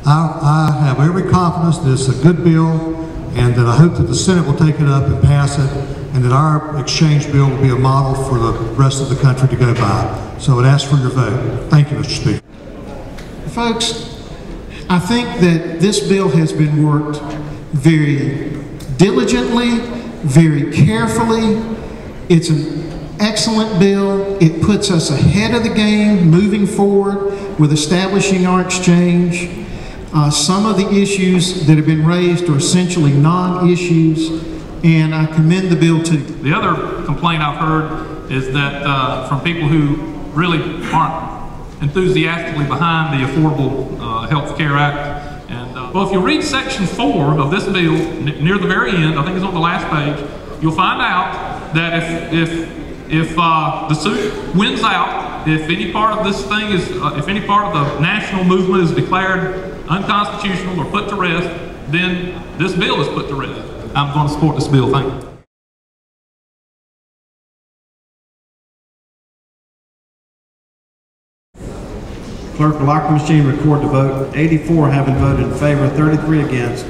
I have every confidence that it's a good bill, and that I hope that the Senate will take it up and pass it, and that our exchange bill will be a model for the rest of the country to go by. So I would ask for your vote. Thank you, Mr. Speaker. Folks, I think that this bill has been worked very diligently, very carefully. It's an excellent bill. It puts us ahead of the game moving forward with establishing our exchange. Some of the issues that have been raised are essentially non-issues, and I commend the bill to you. The other complaint I've heard is that from people who really aren't enthusiastically behind the Affordable Health Care Act. And well, if you read section 4 of this bill, near the very end, I think it's on the last page, you'll find out that if the suit wins out, if any part of this thing is, if any part of the national movement is declared unconstitutional or put to rest, then this bill is put to rest. I'm going to support this bill. Thank you. Clerk will lock the machine, record the vote. 84 having voted in favor, 33 against,